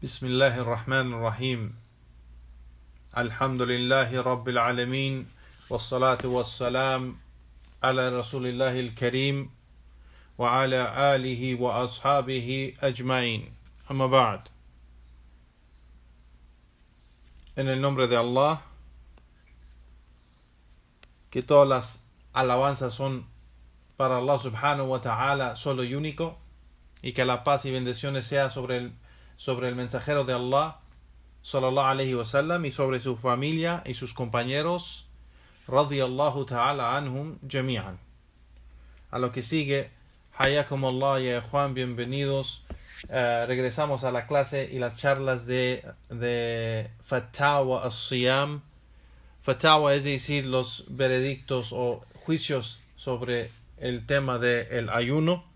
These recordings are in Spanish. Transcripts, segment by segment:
بسم الله الرحمن الرحيم الحمد لله رب العالمين والصلاة والسلام على رسول الله الكريم وعلى آله وأصحابه أجمعين أما بعد. En el nombre de Allah, que todas las alabanzas son para Allah subhanahu wa ta'ala solo y único, y que la paz y bendiciones sea sobre el mensajero de Allah sallallahu alayhi wa sallam y sobre su familia y sus compañeros radiyallahu ta'ala anhum jami'an. A lo que sigue, hayakum Allah ya Juan, bienvenidos. Regresamos a la clase y las charlas de Fatawa as-Siyam. Fatawa es decir, los veredictos o juicios sobre el tema del ayuno.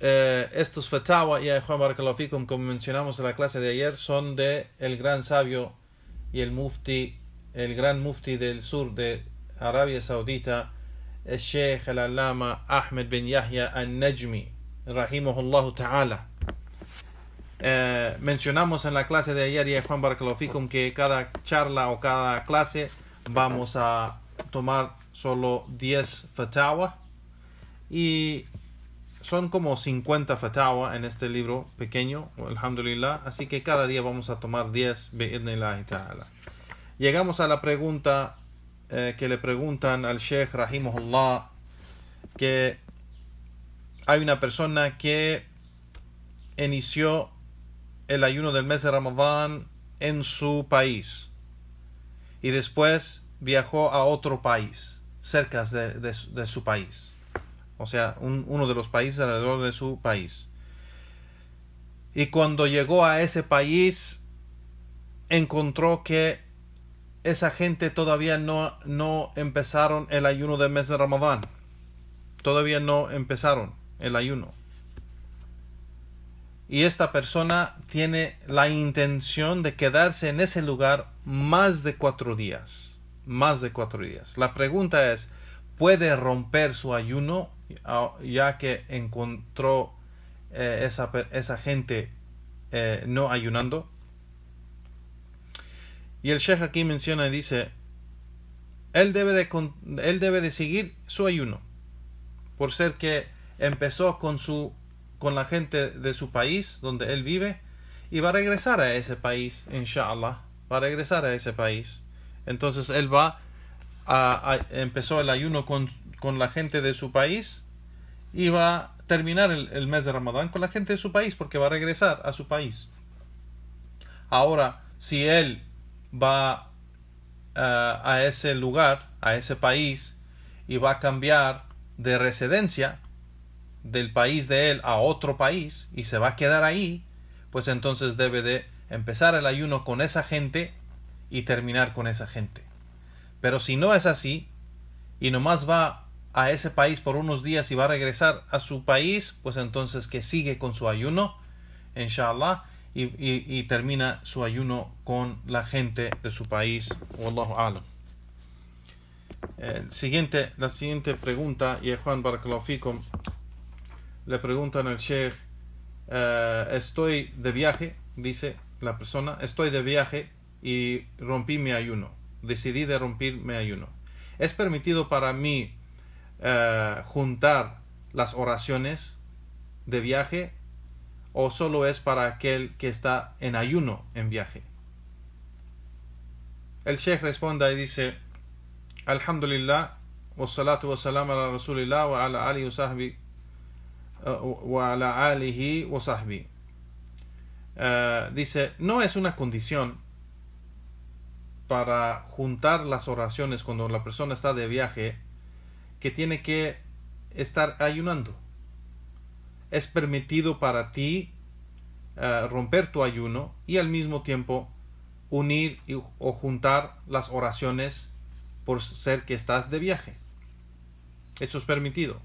Estos fatawa, ya Juan barakallahu fikum, como mencionamos en la clase de ayer, son de el gran sabio y el gran mufti del sur de Arabia Saudita, el Sheikh al-Allama Ahmed bin Yahya al-Najmi, rahimahullahu ta'ala. Mencionamos en la clase de ayer, ya Juan barakallahu fikum, que cada charla o cada clase vamos a tomar solo 10 fatawa, y son como 50 fatawa en este libro pequeño, alhamdulillah, así que cada día vamos a tomar 10 bi'idhnillahi ta'ala. Llegamos a la pregunta que le preguntan al Sheikh rahimahullah, que hay una persona que inició el ayuno del mes de Ramadán en su país y después viajó a otro país cerca de su país, o sea, uno de los países alrededor de su país. Y cuando llegó a ese país, encontró que esa gente todavía no empezaron el ayuno del mes de Ramadán. Todavía no empezaron el ayuno. Y esta persona tiene la intención de quedarse en ese lugar más de 4 días. Más de 4 días. La pregunta es, ¿puede romper su ayuno ya que encontró esa gente no ayunando? Y el Sheikh aquí menciona y dice, él debe de seguir su ayuno, por ser que empezó con la gente de su país donde él vive, y va a regresar a ese país, inshallah, va a regresar a ese país. Entonces él empezó el ayuno con la gente de su país y va a terminar el mes de Ramadán con la gente de su país, porque va a regresar a su país. Ahora, si él va a ese lugar, a ese país, y va a cambiar de residencia del país de él a otro país y se va a quedar ahí, pues entonces debe de empezar el ayuno con esa gente y terminar con esa gente. Pero si no es así y nomás va a ese país por unos días y va a regresar a su país, pues entonces que sigue con su ayuno, inshallah, y termina su ayuno con la gente de su país. Wallahu a'lam. La siguiente pregunta, y Juan barakallahu fikum, le preguntan al Sheikh, estoy de viaje, dice la persona, estoy de viaje y rompí mi ayuno, decidí de romper mi ayuno. ¿Es permitido para mí juntar las oraciones de viaje, o solo es para aquel que está en ayuno en viaje? El Sheikh responde y dice, alhamdulillah, wassalatu wassalam ala rasulillah wa ala alihi wa sahbihi. Dice, no es una condición para juntar las oraciones cuando la persona está de viaje que tiene que estar ayunando. Es permitido para ti romper tu ayuno y al mismo tiempo unir o juntar las oraciones por ser que estás de viaje. Eso es permitido.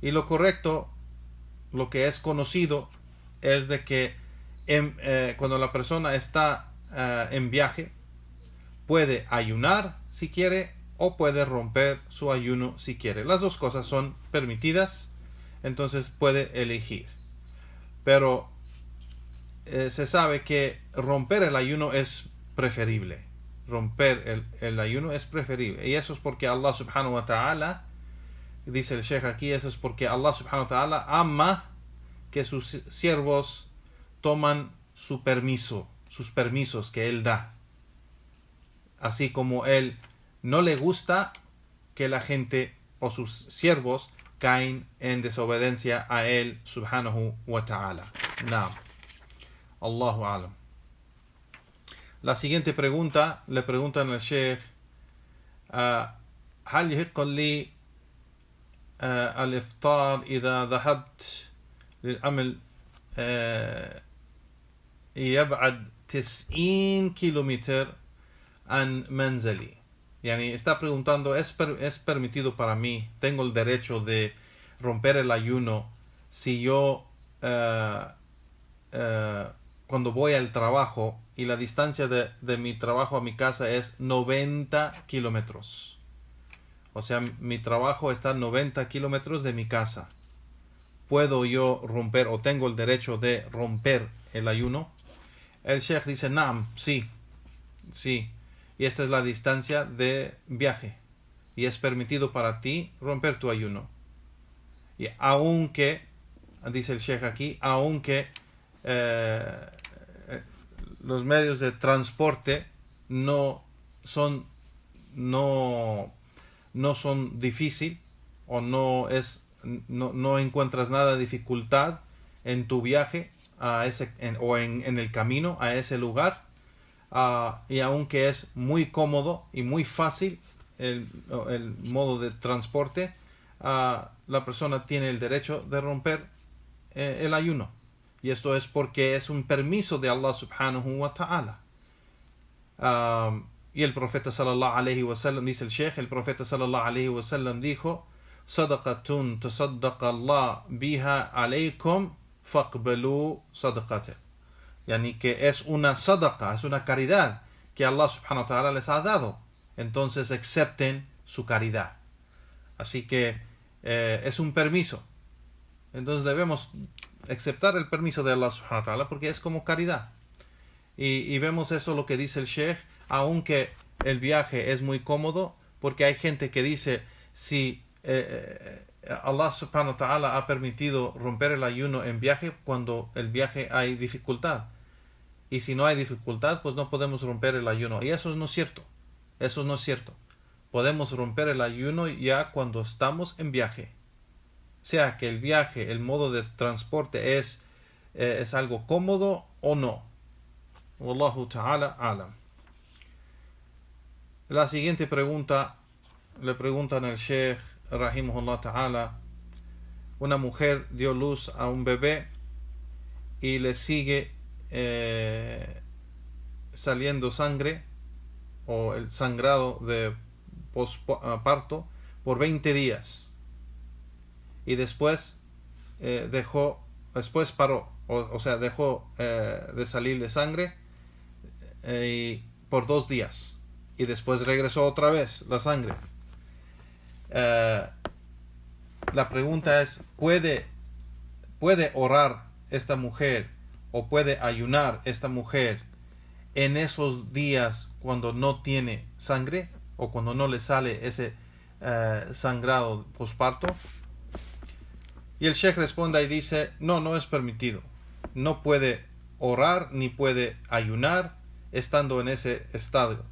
Y lo correcto, lo que es conocido, es de que cuando la persona está en viaje, puede ayunar si quiere o puede romper su ayuno si quiere. Las dos cosas son permitidas, entonces puede elegir. Pero se sabe que romper el ayuno es preferible. Romper el ayuno es preferible. Y eso es porque Allah subhanahu wa ta'ala, dice el Sheikh aquí, eso es porque Allah subhanahu wa ta'ala ama que sus siervos toman sus permisos que Él da. Así como Él no le gusta que la gente o sus siervos caen en desobediencia a Él subhanahu wa ta'ala. Naam. Allahu alam. La siguiente pregunta, le preguntan al Sheikh: هل يحق لي الإفطار إذا ذهبت للعمل يبعد 90 kilómetros عن منزلي. Yani está preguntando, ¿es permitido para mí, tengo el derecho de romper el ayuno si yo cuando voy al trabajo y la distancia de mi trabajo a mi casa es 90 kilómetros? O sea, mi trabajo está a 90 kilómetros de mi casa. ¿Puedo yo romper o tengo el derecho de romper el ayuno? El Sheikh dice, Naam, sí. Y esta es la distancia de viaje. Y es permitido para ti romper tu ayuno. Y aunque, dice el Sheikh aquí, aunque los medios de transporte no son difícil o no encuentras nada de dificultad en tu viaje a en el camino a ese lugar, y aunque es muy cómodo y muy fácil el modo de transporte, la persona tiene el derecho de romper el ayuno, y esto es porque es un permiso de Allah subhanahu wa ta'ala. Y el profeta sallallahu alayhi wa sallam, dice el Sheikh, el profeta sallallahu alayhi wa sallam dijo: Sadaqatun tasaddaqa Allah biha alaykum faqbalu sadaqata. Yani que es una sadaqa, es una caridad que Allah subhanahu wa ta'ala les ha dado. Entonces acepten su caridad. Así que es un permiso. Entonces debemos aceptar el permiso de Allah subhanahu wa ta'ala porque es como caridad. Y vemos eso lo que dice el Sheikh, aunque el viaje es muy cómodo, porque hay gente que dice, si Allah subhanahu wa ta'ala ha permitido romper el ayuno en viaje, cuando el viaje hay dificultad. Y si no hay dificultad, pues no podemos romper el ayuno. Y eso no es cierto. Eso no es cierto. Podemos romper el ayuno ya cuando estamos en viaje. Sea que el viaje, el modo de transporte es algo cómodo o no. Wallahu ta'ala alam. La siguiente pregunta, le preguntan al Sheikh rahimahullah ta'ala: una mujer dio luz a un bebé y le sigue saliendo sangre o el sangrado de posparto por 20 días, y después paró, o sea, dejó de salirle sangre por 2 días, y después regresó otra vez la sangre. La pregunta es, ¿puede orar esta mujer o puede ayunar esta mujer en esos días cuando no tiene sangre o cuando no le sale ese sangrado posparto? Y el Sheikh responde y dice, no es permitido. No puede orar ni puede ayunar estando en ese estado.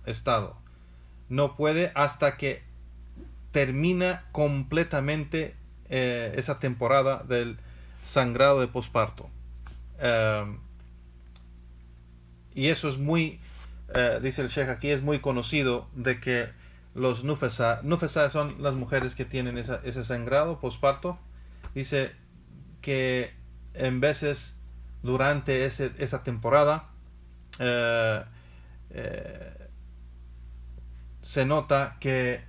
No puede hasta que termina completamente esa temporada del sangrado de posparto. Y eso es muy, dice el Sheikh aquí, es muy conocido de que los nufasa son las mujeres que tienen ese sangrado posparto. Dice que en veces durante esa temporada se nota que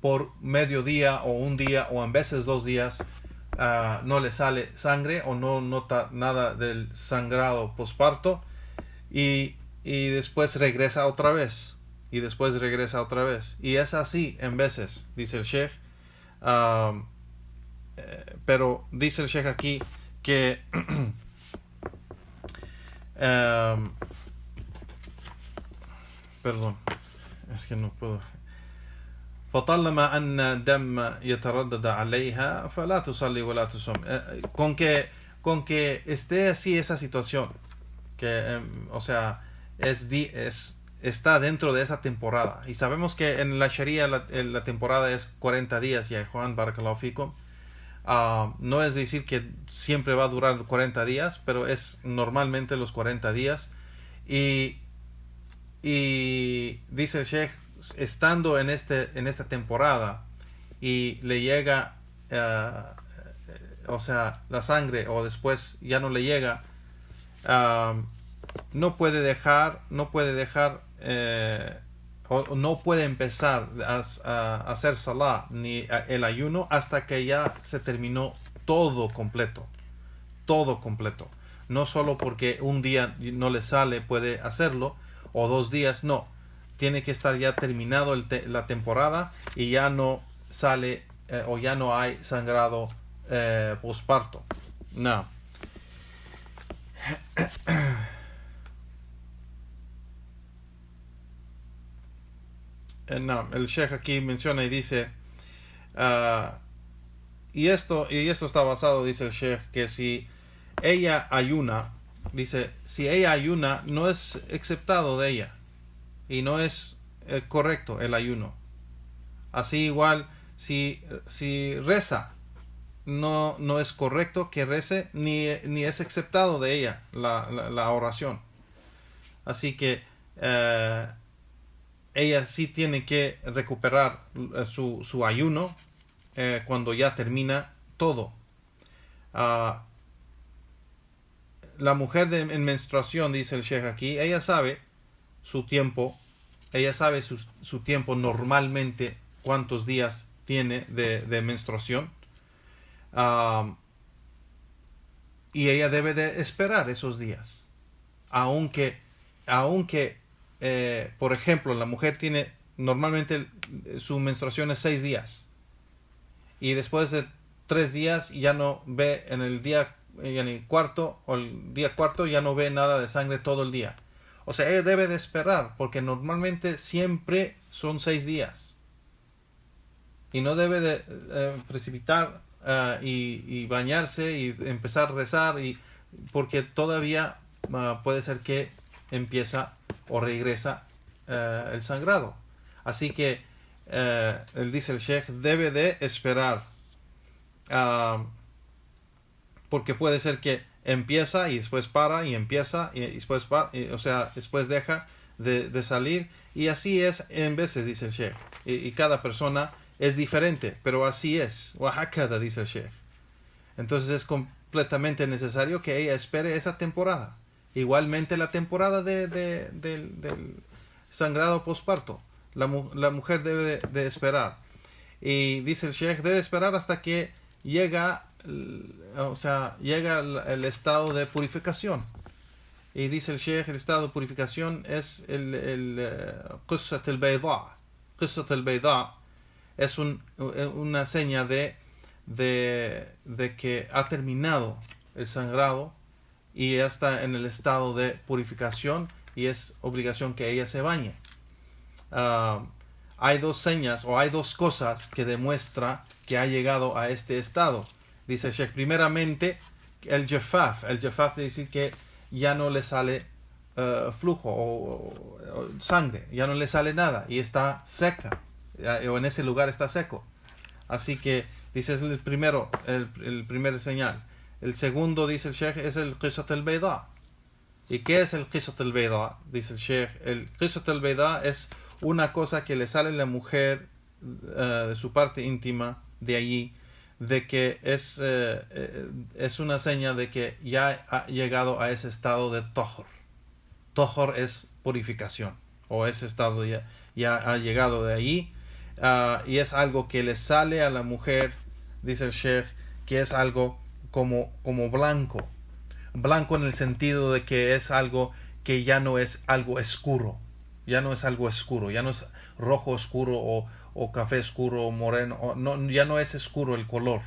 por mediodía o un día o en veces 2 días no le sale sangre o no nota nada del sangrado posparto, y después regresa otra vez y es así en veces, dice el Sheikh. Pero dice el Sheikh aquí que Perdón, es que no puedo. فطالما أن الدم يتردد عليها فلا تصلي ولا تصوم. Con que esté así esa situación, que o sea, está dentro de esa temporada, y sabemos que en la Sharia la temporada es 40 días, ya Juan Barakallahu Fikum. No es decir que siempre va a durar 40 días, pero es normalmente los 40 días. Y dice el Sheikh, estando en esta temporada y le llega o sea, la sangre, o después ya no le llega, no puede dejar o no puede empezar a hacer salah ni el ayuno hasta que ya se terminó todo completo, no solo porque un día no le sale puede hacerlo, o 2 días, no, tiene que estar ya terminado la temporada y ya no sale o ya no hay sangrado posparto. No. No, el Sheikh aquí menciona y dice y esto está basado, dice el Sheikh, que si ella ayuna, dice, si ella ayuna no es aceptado de ella y no es correcto el ayuno. Así igual si reza, no es correcto que rece, ni es aceptado de ella la oración. Así que ella sí tiene que recuperar su ayuno cuando ya termina todo. La mujer en menstruación, dice el Sheikh aquí, ella sabe su tiempo, su tiempo normalmente, cuántos días tiene de menstruación, y ella debe de esperar esos días, aunque por ejemplo, la mujer tiene normalmente su menstruación es 6 días, y después de 3 días ya no ve en el día cuarto, o el día cuarto ya no ve nada de sangre todo el día. O sea, ella debe de esperar, porque normalmente siempre son 6 días. Y no debe de precipitar y bañarse y empezar a rezar, porque todavía puede ser que empieza o regresa el sangrado. Así que él dice el Sheikh, debe de esperar, porque puede ser que empieza y después para, y empieza y después para, o sea, después deja de salir, y así es en veces, dice el Sheikh, y cada persona es diferente, pero así es, wahakada, dice el Sheikh. Entonces es completamente necesario que ella espere esa temporada. Igualmente la temporada del sangrado posparto, la mujer debe de esperar, y dice el Sheikh, debe esperar hasta que llega el estado de purificación. Y dice el Sheikh, el estado de purificación es el Qissat al-Bayda. Qissat al-Bayda es una seña de que ha terminado el sangrado y ya está en el estado de purificación, y es obligación que ella se bañe. Hay 2 señas, o hay 2 cosas que demuestra que ha llegado a este estado. Dice el Sheikh, primeramente el jafaf. El jafaf quiere decir que ya no le sale flujo o sangre, ya no le sale nada y está seca, o en ese lugar está seco. Así que dice, es el primer señal. El segundo, dice el Sheikh, es el Qissat al-Bayda. ¿Y qué es el Qissat al-Bayda? Dice el Sheikh, el Qissat al-Bayda es una cosa que le sale a la mujer de su parte íntima, de allí, de que es una seña de que ya ha llegado a ese estado de Tahor. Tahor es purificación, o ese estado ya ha llegado de allí, y es algo que le sale a la mujer, dice el Sheikh, que es algo como blanco en el sentido de que es algo que ya no es algo oscuro, ya no es rojo oscuro o café oscuro o moreno, ya no es oscuro el color.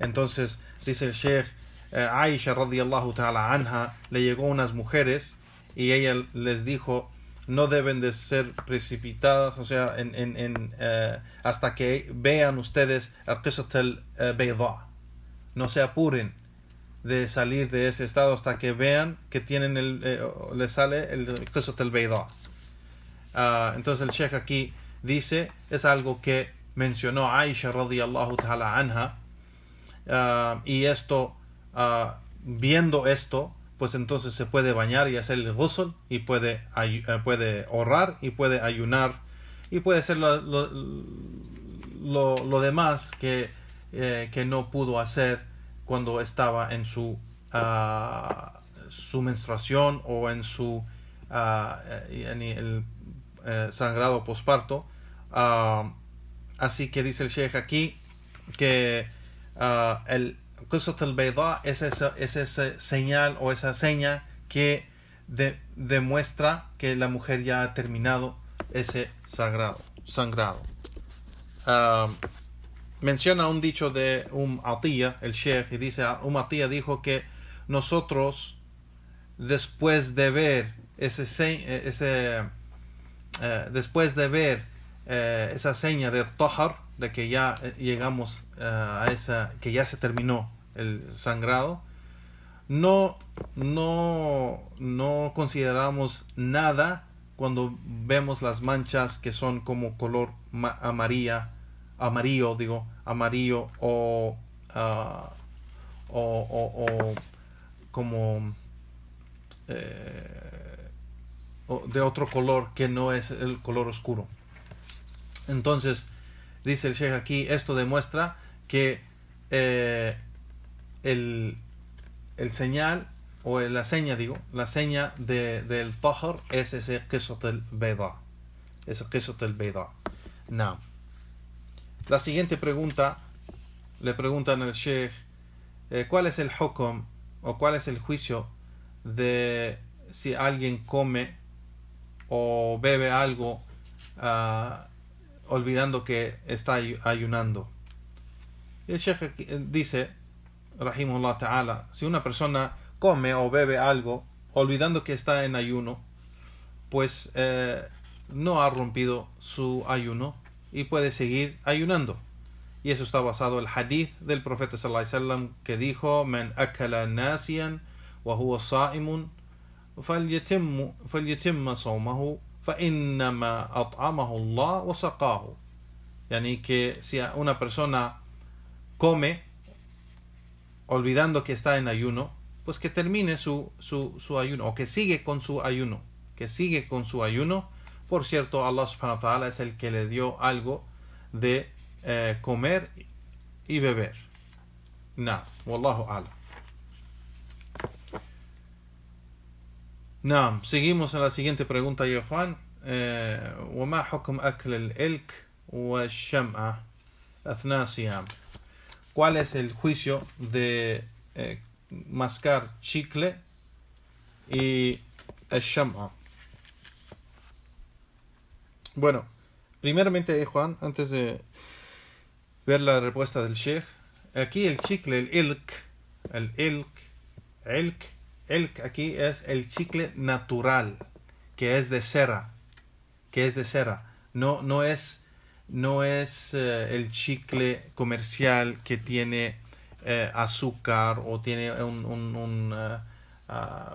Entonces dice el Sheikh, Aisha radiyallahu ta'ala anha le llegó unas mujeres y ella les dijo: no deben de ser precipitadas, o sea, hasta que vean ustedes al-Qisat al-Bayda. No se apuren de salir de ese estado hasta que vean que tienen les sale el Qisat al-Bayda. Entonces el Sheikh aquí dice, es algo que mencionó Aisha radiyallahu ta'ala anha, y esto, viendo esto, pues entonces se puede bañar y hacer el ghusl, y puede ahorrar y puede ayunar y puede hacer lo demás que no pudo hacer cuando estaba en su menstruación o en su sangrado posparto. Así que dice el Sheikh aquí que el Qisat al-Bayda es esa señal o esa seña que demuestra que la mujer ya ha terminado ese sangrado. Menciona un dicho de Atiyya, el Sheikh, y dice: Atiyya dijo que nosotros, después de ver esa seña de Tahar, de que ya llegamos a que ya se terminó el sangrado, no consideramos nada cuando vemos las manchas que son como color amarillo o como de otro color que no es el color oscuro. Entonces dice el Sheikh aquí, esto demuestra que el señal o la seña del Tahar es ese Qisat al-Bayda. No. La siguiente pregunta, le preguntan al Sheikh, ¿cuál es el hukm o cuál es el juicio de si alguien come o bebe algo olvidando que está ayunando? Y el Sheikh dice, rahimahullah ta'ala, si una persona come o bebe algo olvidando que está en ayuno, pues no ha rompido su ayuno y puede seguir ayunando. Y eso está basado en el hadith del profeta sallallahu alaihi wasallam, que dijo: man akala nasiyan wa huwa sa'imun falyatimma sawmahu fa innama at'amahu Allah wa saqahu. Yani que si una persona come olvidando que está en ayuno, pues que termine su ayuno, o que sigue con su ayuno. Por cierto, Allah subhanahu wa ta'ala es el que le dio algo de comer y beber. Wallahu a'lam. Seguimos a la siguiente pregunta, ya Juan. وما حكم أكل الإلك والشمعة أثناء الصيام? ¿Cuál es el juicio de mascar chicle y el sham'a? Bueno, primeramente, Juan, antes de ver la respuesta del Sheikh, aquí el chicle, el ilk aquí es el chicle natural, que es de cera, no es el chicle comercial que tiene azúcar o tiene un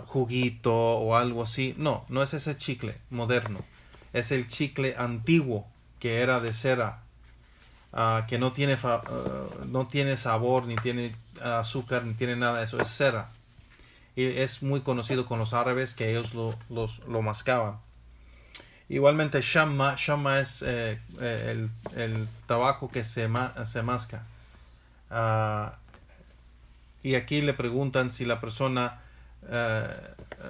juguito o algo así. No es ese chicle moderno, es el chicle antiguo que era de cera, que no tiene sabor, ni tiene azúcar, ni tiene nada de eso, es cera. Y es muy conocido con los árabes, que ellos lo mascaban. Igualmente shamma es el tabaco que se masca. Y aquí le preguntan si la persona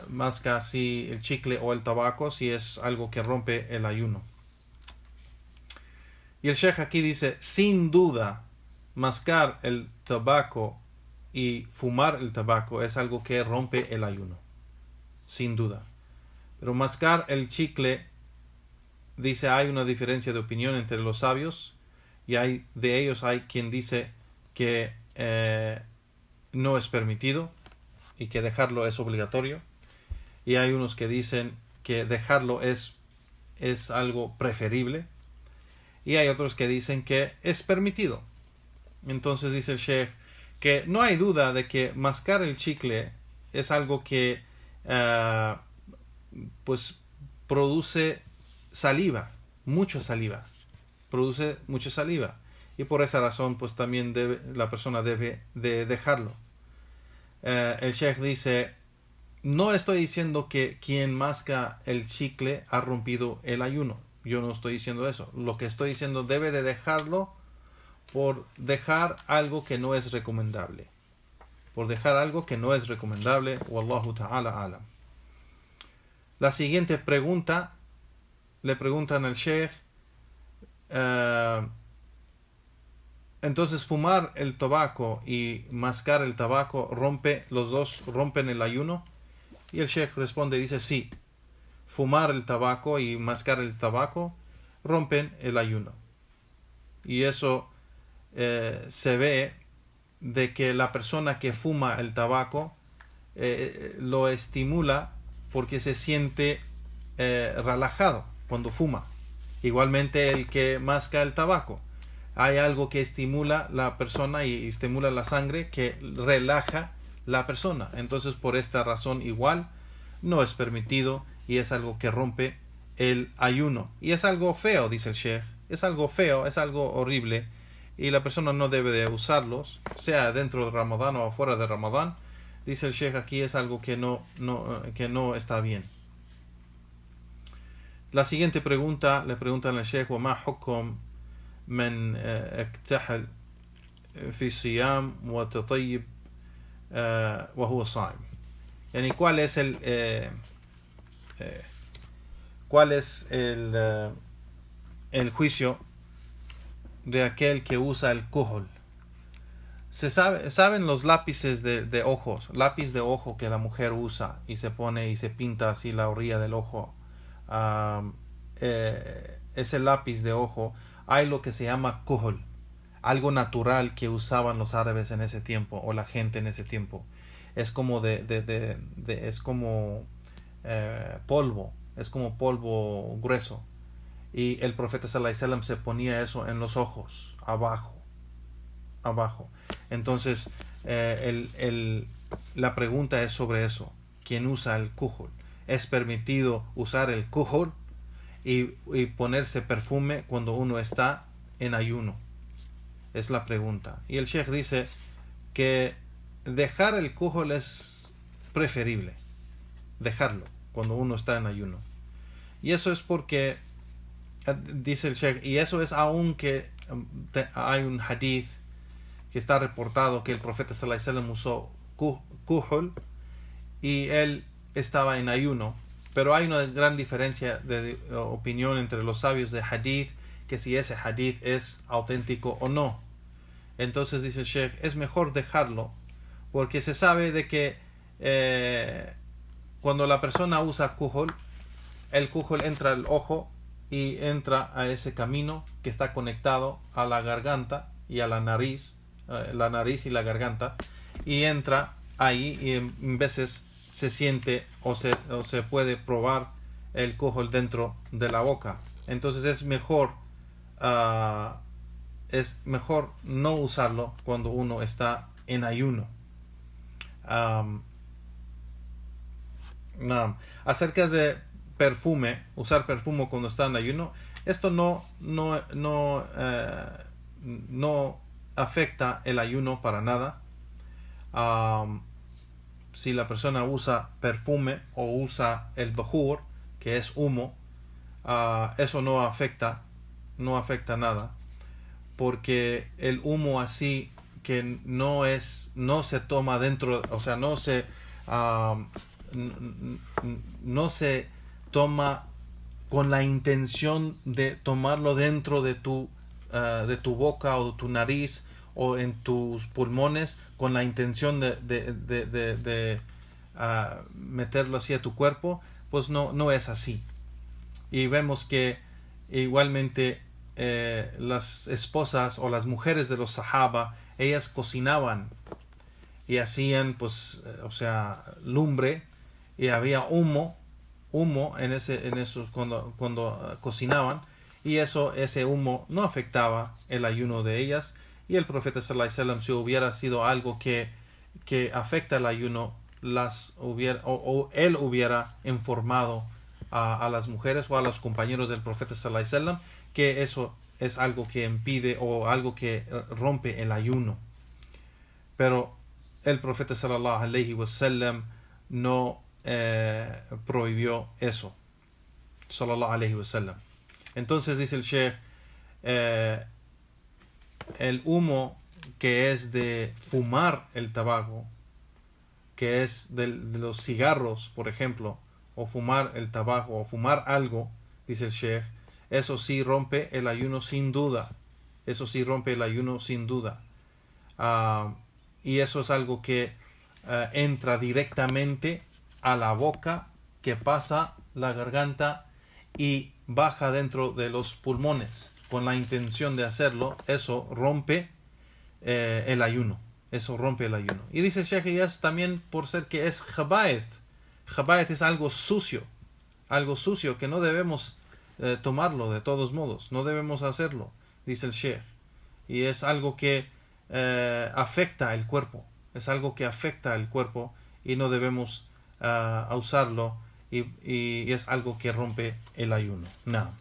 masca así el chicle o el tabaco, si es algo que rompe el ayuno. Y el Sheikh aquí dice: sin duda, mascar el tabaco y fumar el tabaco es algo que rompe el ayuno, sin duda. Pero mascar el chicle, dice, hay una diferencia de opinión entre los sabios, y de ellos hay quien dice que no es permitido y que dejarlo es obligatorio. Y hay unos que dicen que dejarlo es algo preferible. Y hay otros que dicen que es permitido. Entonces dice el Sheikh que no hay duda de que mascar el chicle es algo que pues produce saliva, mucha saliva. Produce mucha saliva. Y por esa razón pues también la persona debe de dejarlo. El Sheikh dice: no estoy diciendo que quien masca el chicle ha rompido el ayuno. Yo no estoy diciendo eso. Lo que estoy diciendo, debe de dejarlo por dejar algo que no es recomendable. Por dejar algo que no es recomendable. Wallahu ta'ala alam. La siguiente pregunta, le preguntan al Sheikh: entonces fumar el tabaco y mascar el tabaco los dos rompen el ayuno. Y el Sheikh responde y dice: sí, fumar el tabaco y mascar el tabaco rompen el ayuno. Y eso se ve de que la persona que fuma el tabaco lo estimula porque se siente relajado cuando fuma. Igualmente el que masca el tabaco, hay algo que estimula la persona y estimula la sangre que relaja la persona. Entonces por esta razón igual no es permitido y es algo que rompe el ayuno. Y es algo feo, dice el Sheikh. Es algo feo, es algo horrible y la persona no debe de usarlos, sea dentro de Ramadán o fuera de Ramadán. Dice el Sheikh aquí, es algo que no está bien. La siguiente pregunta, le preguntan al Sheikh: وما حكم من اكتحل في صيام وتطيب وهو صائم. Yani, ¿cuál es el juicio de aquel que usa el kuhul? ¿Saben los lápices de ojos? Lápiz de ojo que la mujer usa y se pone y se pinta así la orilla del ojo. Ese lápiz de ojo, hay lo que se llama kuhul, algo natural que usaban los árabes en ese tiempo o la gente en ese tiempo. Es como es como polvo, es como polvo grueso. Y el profeta sallallahu alaihi wasallam se ponía eso en los ojos, abajo. Entonces la pregunta es sobre eso. ¿Quién usa el kuhul? ¿Es permitido usar el kuhul y ponerse perfume cuando uno está en ayuno? Es la pregunta. Y el Sheikh dice que dejar el kuhul es preferible, dejarlo cuando uno está en ayuno. Y eso es porque, dice el Sheikh, y eso es aunque hay un hadith que está reportado que el profeta sallallahu alaihi wasallam usó kuhul y él estaba en ayuno. Pero hay una gran diferencia de opinión entre los sabios de hadith, que si ese hadith es auténtico o no. Entonces dice el Sheikh, es mejor dejarlo, porque se sabe de que cuando la persona usa kuhul, el kuhul entra al ojo y entra a ese camino que está conectado a la garganta y a la nariz y la garganta, y entra ahí y en veces se siente o se puede probar el kuhul dentro de la boca. Entonces es mejor no usarlo cuando uno está en ayuno. Acerca de perfume, usar perfume cuando está en ayuno, esto no afecta el ayuno para nada. Si la persona usa perfume o usa el bahur, que es humo, eso no afecta nada, porque el humo así que no se toma dentro, o sea, no se toma con la intención de tomarlo dentro de tu boca o de tu nariz o en tus pulmones, con la intención de meterlo así a tu cuerpo, pues no es así. Y vemos que igualmente las esposas o las mujeres de los sahaba, ellas cocinaban y hacían pues o sea lumbre, y había humo en esos cuando cocinaban, y ese humo no afectaba el ayuno de ellas. Y el profeta sallallahu alaihi wasallam, si hubiera sido algo que afecta el ayuno, o él hubiera informado a las mujeres o a los compañeros del profeta sallallahu alaihi wasallam que eso es algo que impide o algo que rompe el ayuno. Pero el profeta sallallahu alaihi wasallam no prohibió eso, sallallahu alaihi wasallam. Entonces dice el Sheikh, el humo que es de fumar el tabaco, que es de los cigarros, por ejemplo, o fumar el tabaco, o fumar algo, dice el Sheikh, eso sí rompe el ayuno sin duda. Eso sí rompe el ayuno sin duda. Y eso es algo que entra directamente a la boca, que pasa la garganta y baja dentro de los pulmones con la intención de hacerlo. Eso rompe el ayuno. Eso rompe el ayuno. Y dice el Sheikh, y es también por ser que es khaba'ith. Khaba'ith es algo sucio que no debemos tomarlo de todos modos, no debemos hacerlo, dice el Sheikh. Y es algo que afecta el cuerpo, es algo que afecta el cuerpo, y no debemos usarlo, y es algo que rompe el ayuno. No.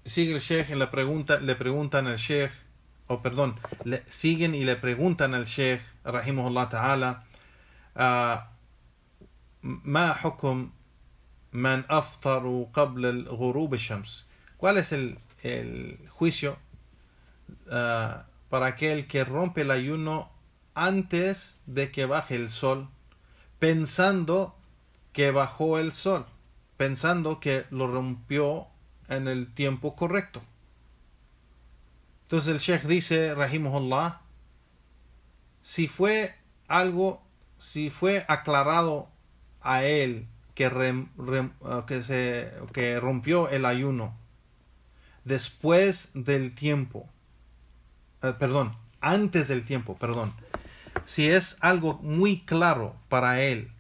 Sigue el Sheikh en la pregunta, le preguntan al Sheikh, siguen y le preguntan al Sheikh rahimahullah ta'ala, ما حكم من أفطر قبل غروب الشمس. ¿Cuál es el juicio para aquel que rompe el ayuno antes de que baje el sol, pensando que bajó el sol, pensando que lo rompió en el tiempo correcto? Entonces el Sheikh dice, rahimahullah, si fue aclarado a él que rompió el ayuno después del tiempo, antes del tiempo, si es algo muy claro para él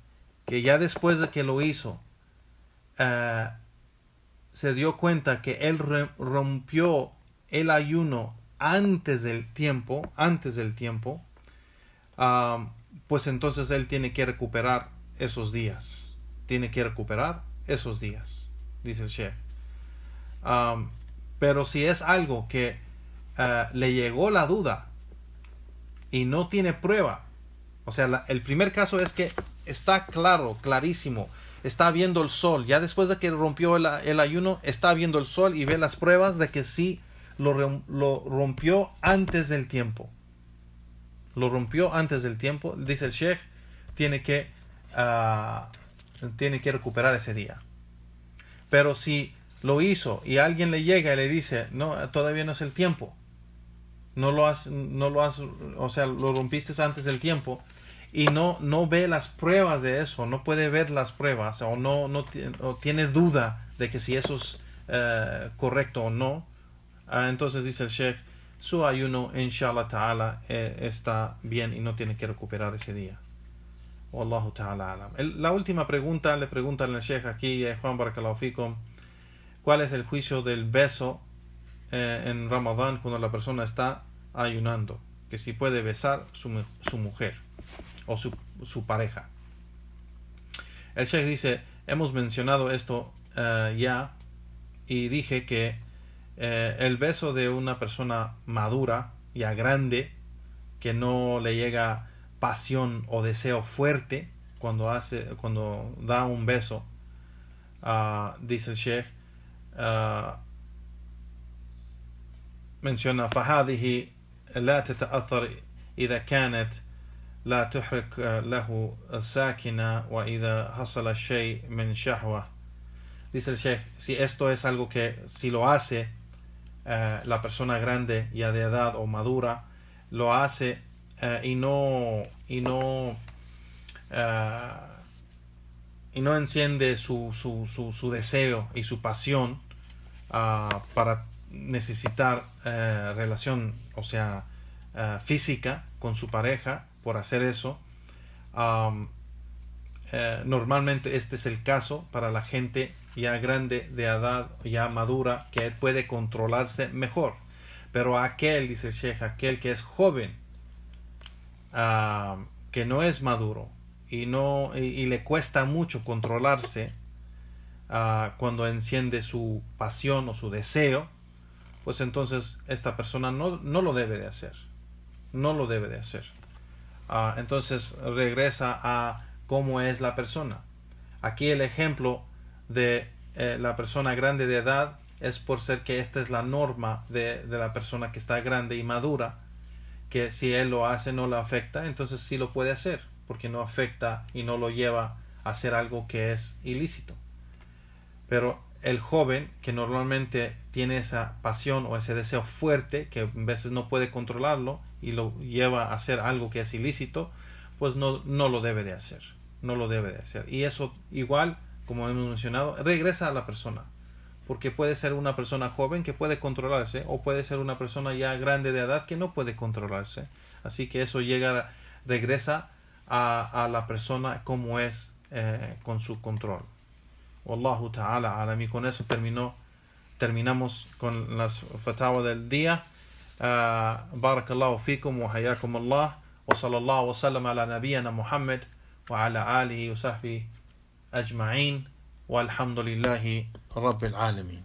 que ya después de que lo hizo se dio cuenta que él rompió el ayuno antes del tiempo, pues entonces él tiene que recuperar esos días. Dice el Sheikh. Pero si es algo que le llegó la duda y no tiene prueba, o sea, el primer caso es que está clarísimo, está viendo el sol, ya después de que rompió el ayuno, está viendo el sol y ve las pruebas de que sí lo rompió antes del tiempo. Dice el Sheikh, tiene que recuperar ese día. Pero si lo hizo y alguien le llega y le dice, no, todavía no es el tiempo, o sea, lo rompiste antes del tiempo, y no ve las pruebas de eso, no puede ver las pruebas, o tiene duda de que si eso es correcto o no, entonces dice el Sheikh, su ayuno inshallah ta'ala está bien y no tiene que recuperar ese día. Wallahu ta'ala alam. La última pregunta, le preguntan al Sheikh aquí, Juan Barakallahu Fikum, ¿cuál es el juicio del beso en Ramadán cuando la persona está ayunando? Que si puede besar su mujer o su pareja. El Sheikh dice, hemos mencionado esto ya, y dije que el beso de una persona madura, ya grande, que no le llega pasión o deseo fuerte cuando da un beso, dice el Sheikh, menciona فهذه لا تتأثر إذا كانت لا تحرك له الساكنة وإذا حصل الشيء من شهوة. Dice el Sheikh, si esto es algo que si lo hace la persona grande ya de edad o madura, lo hace y no enciende su deseo y su pasión para necesitar relación, o sea, física con su pareja por hacer eso. Normalmente este es el caso para la gente ya grande de edad, ya madura, que puede controlarse mejor. Pero aquel, dice el Sheikh, aquel que es joven, que no es maduro y le cuesta mucho controlarse cuando enciende su pasión o su deseo, pues entonces esta persona no lo debe de hacer. No lo debe de hacer. Entonces regresa a cómo es la persona. Aquí el ejemplo de la persona grande de edad es por ser que esta es la norma de la persona que está grande y madura, que si él lo hace no le afecta, entonces sí lo puede hacer, porque no afecta y no lo lleva a hacer algo que es ilícito. Pero el joven, que normalmente tiene esa pasión o ese deseo fuerte, que a veces no puede controlarlo y lo lleva a hacer algo que es ilícito, pues no lo debe de hacer. No lo debe de hacer. Y eso igual, como hemos mencionado, regresa a la persona. Porque puede ser una persona joven que puede controlarse, o puede ser una persona ya grande de edad que no puede controlarse. Así que eso regresa a la persona como es con su control. Wallahu ta'ala alam. Y con eso terminamos con las fatawa del día. Barakallahu fikum wa hayakum Allah, wa sallallahu wa sallam ala nabiyyina Muhammad wa ala alihi wa sahbihi ajma'in, walhamdulillahi rabbil alamin.